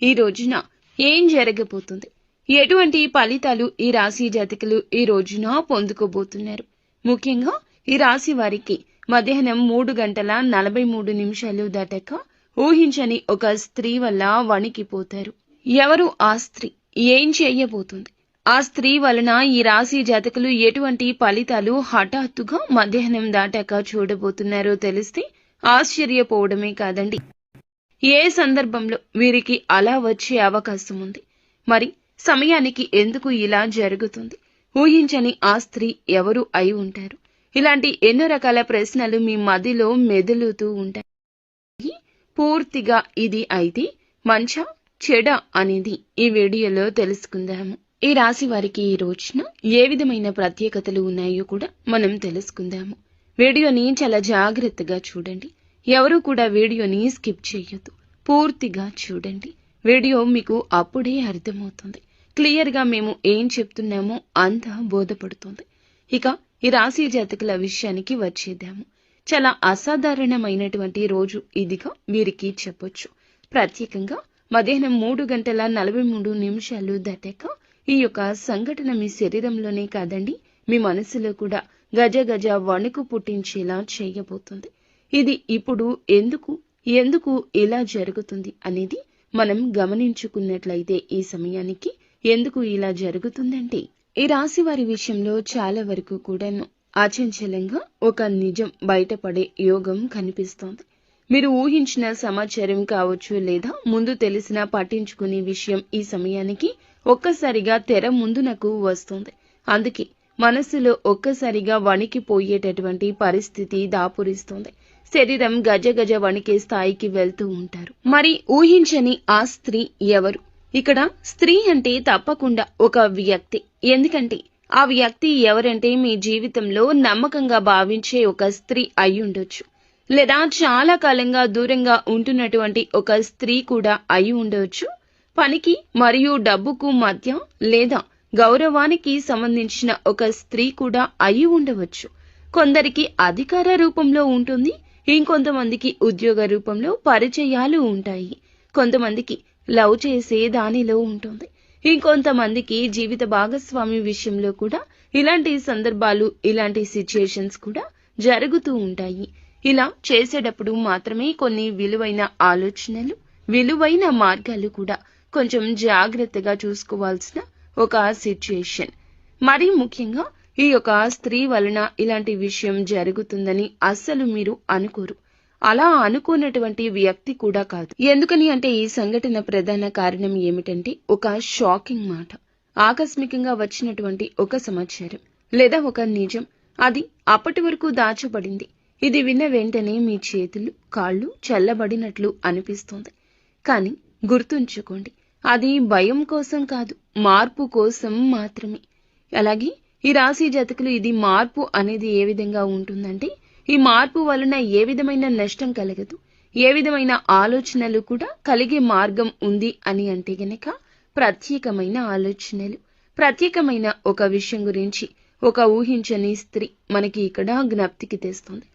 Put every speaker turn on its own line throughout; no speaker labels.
ఈ రోజున ఏం జరగబోతుంది, ఎటువంటి ఫలితాలు ఈ రాశి జాతకులు ఈ రోజున పొందుకోబోతున్నారు. ముఖ్యంగా ఈ రాశి వారికి మధ్యాహ్నం 3:43 దాటాక ఊహించని ఒక స్త్రీ వల్ల వణికిపోతారు. ఎవరు ఆ స్త్రీ, ఏం చేయబోతుంది, ఆ స్త్రీ వలన ఈ రాశి జాతకులు ఎటువంటి ఫలితాలు హఠాత్తుగా మధ్యాహ్నం దాటాక చూడబోతున్నారో తెలిస్తే ఆశ్చర్యపోవడమే కాదండి, ఏ సందర్భంలో వీరికి అలా వచ్చే అవకాశం ఉంది, మరి సమయానికి ఎందుకు ఇలా జరుగుతుంది, ఊహించని ఆ స్త్రీ ఎవరు అయి ఉంటారు, ఇలాంటి ఎన్నో రకాల ప్రశ్నలు మీ మదిలో మెదులుతూ ఉంటాయి. పూర్తిగా ఇది అయితే మంచా చెడా అనేది ఈ వీడియోలో తెలుసుకుందాము. ఈ రాశి వారికి ఈ రోజున ఏ విధమైన ప్రత్యేకతలు ఉన్నాయో కూడా మనం తెలుసుకుందాము. వీడియోని చాలా జాగ్రత్తగా చూడండి, ఎవరు కూడా వీడియోని స్కిప్ చేయొద్దు, పూర్తిగా చూడండి. వీడియో మీకు అప్పుడే అర్థమవుతుంది, క్లియర్గా మేము ఏం చెప్తున్నామో అంతా బోధపడుతుంది. ఇక ఈ రాశి జాతకుల విషయానికి వచ్చేద్దాము. చాలా అసాధారణమైనటువంటి రోజు ఇదిగా వీరికి చెప్పొచ్చు. ప్రత్యేకంగా మధ్యాహ్నం 3:43 దాటాక ఈ యొక్క సంఘటన మీ శరీరంలోనే కాదండి, మీ మనసులో కూడా గజ గజ వణుకు పుట్టించేలా చేయబోతుంది. ఇది ఇప్పుడు ఎందుకు ఇలా జరుగుతుంది అనేది మనం గమనించుకున్నట్లయితే ఈ సమయానికి ఎందుకు ఇలా జరుగుతుందంటే, ఈ రాశి వారి విషయంలో చాలా వరకు కూడాను అచంచలంగా ఒక నిజం బయటపడే యోగం కనిపిస్తోంది. మీరు ఊహించిన సమాచారం కావచ్చు, లేదా ముందు తెలిసిన పట్టించుకునే విషయం ఈ సమయానికి ఒక్కసారిగా తెర ముందునకు వస్తుంది. అందుకే మనస్సులో ఒక్కసారిగా వణికిపోయేటటువంటి పరిస్థితి దాపురిస్తోంది. శరీరం గజ గజ వణికే స్థాయికి వెళ్తూ ఉంటారు. మరి ఊహించని ఆ స్త్రీ ఎవరు? ఇక్కడ స్త్రీ అంటే తప్పకుండా ఒక వ్యక్తి. ఎందుకంటే ఆ వ్యక్తి ఎవరంటే మీ జీవితంలో నమ్మకంగా భావించే ఒక స్త్రీ అయి ఉండొచ్చు, లేదా చాలా కాలంగా దూరంగా ఉంటున్నటువంటి ఒక స్త్రీ కూడా అయి ఉండవచ్చు. పనికి మరియు డబ్బుకు మధ్య లేదా గౌరవానికి సంబంధించిన ఒక స్త్రీ కూడా అయి ఉండవచ్చు. కొందరికి అధికార రూపంలో ఉంటుంది, ఇంకొంతమందికి ఉద్యోగ రూపంలో పరిచయాలు ఉంటాయి, కొంతమందికి లవ్ చేసే దానిలో ఉంటుంది, ఇంకొంతమందికి జీవిత భాగస్వామి విషయంలో కూడా ఇలాంటి సందర్భాలు, ఇలాంటి సిచ్యుయేషన్స్ కూడా జరుగుతూ ఉంటాయి. ఇలా చేసేటప్పుడు మాత్రమే కొన్ని విలువైన ఆలోచనలు, విలువైన మార్గాలు కూడా కొంచెం జాగ్రత్తగా చూసుకోవాల్సిన ఒక సిచ్యుయేషన్. మరీ ముఖ్యంగా ఈ యొక్క స్త్రీ వలన ఇలాంటి విషయం జరుగుతుందని అస్సలు మీరు అనుకోరు, అలా అనుకున్నటువంటి వ్యక్తి కూడా కాదు. ఎందుకని అంటే ఈ సంఘటన ప్రధాన కారణం ఏమిటంటే ఒక షాకింగ్ మాట, ఆకస్మికంగా వచ్చినటువంటి ఒక సమాచారం లేదా ఒక నిజం, అది అప్పటి వరకు దాచబడింది. ఇది విన్న వెంటనే మీ చేతులు కాళ్ళు చల్లబడినట్లు అనిపిస్తుంది. కానీ గుర్తుంచుకోండి, అది భయం కోసం కాదు, మార్పు కోసం మాత్రమే. అలాగే ఈ రాశి జాతకులు ఇది మార్పు అనేది ఏ విధంగా ఉంటుందంటే, ఈ మార్పు వలన ఏ విధమైన నష్టం కలగదు, ఏ విధమైన ఆలోచనలు కూడా కలిగే మార్గం ఉంది అని అంటే గనక ప్రత్యేకమైన ఆలోచనలు, ప్రత్యేకమైన ఒక విషయం గురించి ఒక ఊహించని స్త్రీ మనకి ఇక్కడ జ్ఞప్తికి తెస్తుంది.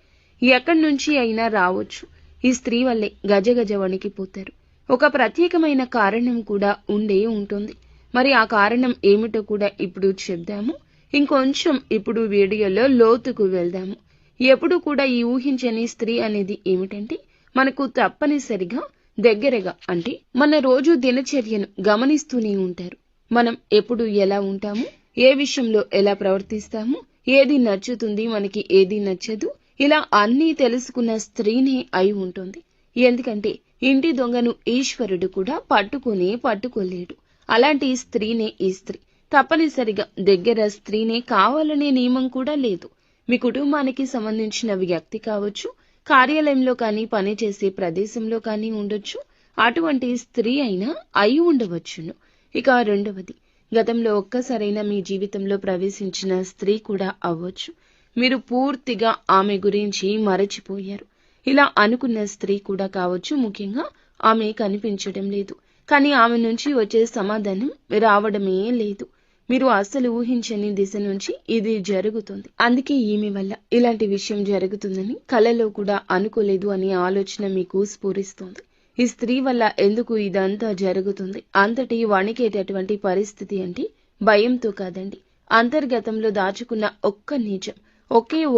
ఎక్కడి నుంచి అయినా రావచ్చు, ఈ స్త్రీ వల్లే గజ గజ వణికిపోతారు. ఒక ప్రత్యేకమైన కారణం కూడా ఉండే ఉంటుంది. మరి ఆ కారణం ఏమిటో కూడా ఇప్పుడు చెప్దాము. ఇంకొంచెం ఇప్పుడు వీడియోలో లోతుకు వెళ్దాము. ఎప్పుడు కూడా ఈ ఊహించని స్త్రీ అనేది ఏమిటంటే, మనకు తప్పనిసరిగా దగ్గరగా అంటే మన రోజు దినచర్యను గమనిస్తూనే ఉంటారు. మనం ఎప్పుడు ఎలా ఉంటాము, ఏ విషయంలో ఎలా ప్రవర్తిస్తాము, ఏది నచ్చుతుంది మనకి, ఏది నచ్చదు, ఇలా అన్నీ తెలుసుకున్న స్త్రీనే అయి ఉంటుంది. ఎందుకంటే ఇంటి దొంగను ఈశ్వరుడు కూడా పట్టుకోలేడు. అలాంటి స్త్రీనే ఈ స్త్రీ. తప్పనిసరిగా దగ్గర స్త్రీనే కావాలనే నియమం కూడా లేదు. మీ కుటుంబానికి సంబంధించిన వ్యక్తి కావచ్చు, కార్యాలయంలో కానీ, పనిచేసే ప్రదేశంలో కానీ ఉండొచ్చు, అటువంటి స్త్రీ అయినా అయి ఉండవచ్చును. ఇక రెండవది, గతంలో ఒక్కసారైనా మీ జీవితంలో ప్రవేశించిన స్త్రీ కూడా అవ్వచ్చు. మీరు పూర్తిగా ఆమె గురించి మరచిపోయారు. ఇలా అనుకున్న స్త్రీ కూడా కావచ్చు. ముఖ్యంగా ఆమె కనిపించడం లేదు, కానీ ఆమె నుంచి వచ్చే సమాధానం రావడమే లేదు. మీరు అస్సలు ఊహించని దిశ నుంచి ఇది జరుగుతుంది. అందుకే ఈమె వల్ల ఇలాంటి విషయం జరుగుతుందని కలలో కూడా అనుకోలేదు అనే ఆలోచన మీకు స్ఫురిస్తోంది. ఈ స్త్రీ వల్ల ఎందుకు ఇదంతా జరుగుతుంది? అంతటి వణికేటటువంటి పరిస్థితి అంటే భయంతో కాదండి, అంతర్గతంలో దాచుకున్న ఒక్క నిజం,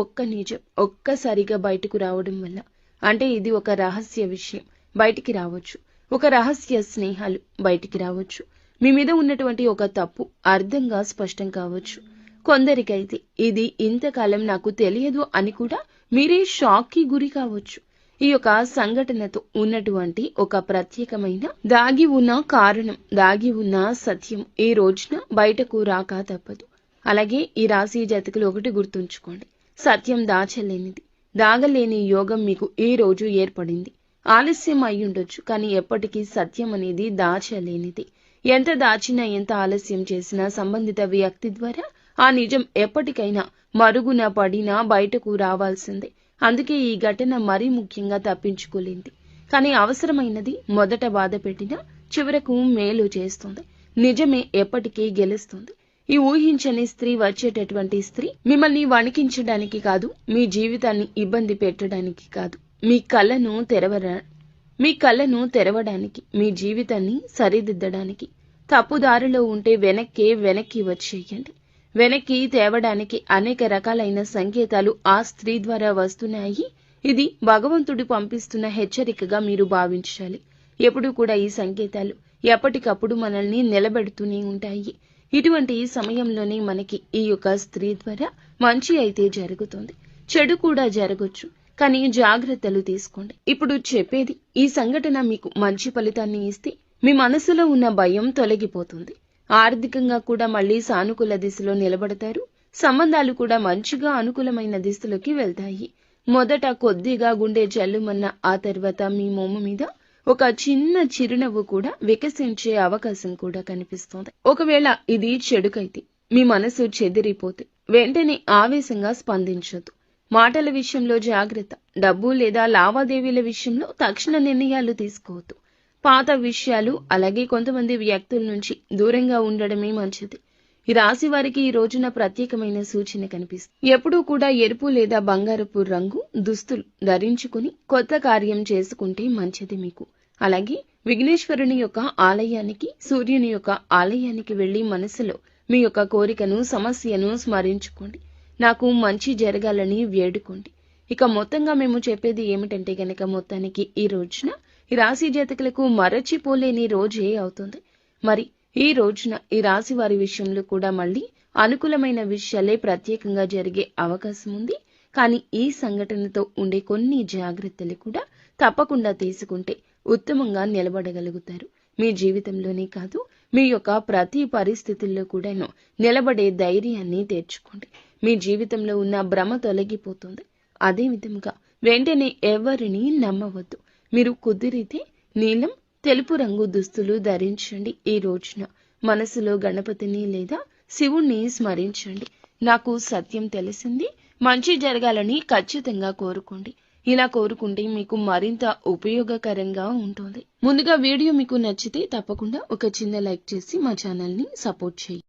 ఒక్క నిజం ఒక్కసారిగా బయటకు రావడం వల్ల. అంటే ఇది ఒక రహస్య విషయం బయటికి రావచ్చు, ఒక రహస్య స్నేహాలు బయటికి రావచ్చు, మీ మీద ఉన్నటువంటి ఒక తప్పు అర్థంగా స్పష్టం కావచ్చు. కొందరికైతే ఇది ఇంతకాలం నాకు తెలియదు అని కూడా మీరే షాక్కి గురి కావచ్చు. ఈ యొక్క సంఘటనతో ఉన్నటువంటి ఒక ప్రత్యేకమైన దాగి ఉన్న కారణం, దాగి ఉన్న సత్యం ఈ రోజున బయటకు రాక తప్పదు. అలాగే ఈ రాశి జాతకులు ఒకటి గుర్తుంచుకోండి, సత్యం దాచలేనిది, దాగలేని యోగం మీకు ఈ రోజు ఏర్పడింది. ఆలస్యం అయ్యుండొచ్చు, కానీ ఎప్పటికీ సత్యం అనేది దాచలేనిది. ఎంత దాచినా, ఎంత ఆలస్యం చేసినా సంబంధిత వ్యక్తి ద్వారా ఆ నిజం ఎప్పటికైనా మరుగున పడినా బయటకు రావాల్సిందే. అందుకే ఈ ఘటన మరీ ముఖ్యంగా తప్పించుకోలేంది. కానీ అవసరమైనది మొదట బాధ పెట్టినా చివరకు మేలు చేస్తుంది. నిజమే ఎప్పటికీ గెలుస్తుంది. ఈ ఊహించని స్త్రీ వచ్చేటటువంటి స్త్రీ మిమ్మల్ని వణికించడానికి కాదు, మీ జీవితాన్ని ఇబ్బంది పెట్టడానికి కాదు, మీ కళ్ళను తెరవడానికి, మీ జీవితాన్ని సరిదిద్దడానికి. తప్పుదారిలో ఉంటే వెనక్కి వచ్చేయండి. వెనక్కి తేవడానికి అనేక రకాలైన సంకేతాలు ఆ స్త్రీ ద్వారా వస్తున్నాయి. ఇది భగవంతుడు పంపిస్తున్న హెచ్చరికగా మీరు భావించాలి. ఎప్పుడూ కూడా ఈ సంకేతాలు ఎప్పటికప్పుడు మనల్ని నిలబెడుతూనే ఉంటాయి. ఇటువంటి సమయంలోనే మనకి ఈ యొక్క స్త్రీ ద్వారా మంచి అయితే జరుగుతుంది, చెడు కూడా జరగొచ్చు. కానీ జాగ్రత్తలు తీసుకోండి. ఇప్పుడు చెప్పేది, ఈ సంఘటన మీకు మంచి ఫలితాన్ని ఇస్తే మీ మనసులో ఉన్న భయం తొలగిపోతుంది. ఆర్థికంగా కూడా మళ్ళీ సానుకూల దిశలో నిలబడతారు. సంబంధాలు కూడా మంచిగా అనుకూలమైన దిశలోకి వెళ్తాయి. మొదట కొద్దిగా గుండె జల్లుమన్న ఆ తర్వాత మీ మొమ్ము మీద ఒక చిన్న చిరునవ్వు కూడా వికసించే అవకాశం కూడా కనిపిస్తోంది. ఒకవేళ ఇది చెడుకైతే, మీ మనసు చెదిరిపోతే వెంటనే ఆవేశంగా స్పందించొద్దు. మాటల విషయంలో జాగ్రత్త. డబ్బు లేదా లావాదేవీల విషయంలో తక్షణ నిర్ణయాలు తీసుకోవద్దు. పాత విషయాలు, అలాగే కొంతమంది వ్యక్తుల నుంచి దూరంగా ఉండడమే మంచిది. ఈ రాశి వారికి ఈ రోజున ప్రత్యేకమైన సూచన కనిపిస్తుంది. ఎప్పుడూ కూడా ఎరుపు లేదా బంగారపు రంగు దుస్తులు ధరించుకుని కొత్త కార్యం చేసుకుంటే మంచిది మీకు. అలాగే విఘ్నేశ్వరుని యొక్క ఆలయానికి, సూర్యుని యొక్క ఆలయానికి వెళ్లి మనసులో మీ యొక్క కోరికను, సమస్యను స్మరించుకోండి. నాకు మంచి జరగాలని వేడుకోండి. ఇక మొత్తంగా మేము చెప్పేది ఏమిటంటే గనక, మొత్తానికి ఈ రోజున ఈ రాశి జాతకులకు మరచిపోలేని రోజే అవుతుంది. మరి ఈ రోజున ఈ రాశి వారి విషయంలో కూడా మళ్ళీ అనుకూలమైన విషయాలే ప్రత్యేకంగా జరిగే అవకాశం ఉంది. కానీ ఈ సంఘటనతో ఉండే కొన్ని జాగ్రత్తలు కూడా తప్పకుండా తీసుకుంటే ఉత్తమంగా నిలబడగలుగుతారు. మీ జీవితంలోనే కాదు, మీ యొక్క ప్రతి పరిస్థితుల్లో కూడాను నిలబడే ధైర్యాన్ని తెచ్చుకోండి. మీ జీవితంలో ఉన్న భ్రమ తొలగిపోతుంది. అదే విధంగా వెంటనే ఎవరిని నమ్మవద్దు. మీరు కుదిరితే నీలం, తెలుపు రంగు దుస్తులు ధరించండి. ఈ రోజున మనసులో గణపతిని లేదా శివుణ్ణి స్మరించండి. నాకు సత్యం తెలిసింది, మంచి జరగాలని ఖచ్చితంగా కోరుకోండి. ఇలా కోరుకుంటే మీకు మరింత ఉపయోగకరంగా ఉంటుంది. ముందుగా వీడియో మీకు నచ్చితే తప్పకుండా ఒక చిన్న లైక్ చేసి మా ఛానల్ని సపోర్ట్ చేయండి.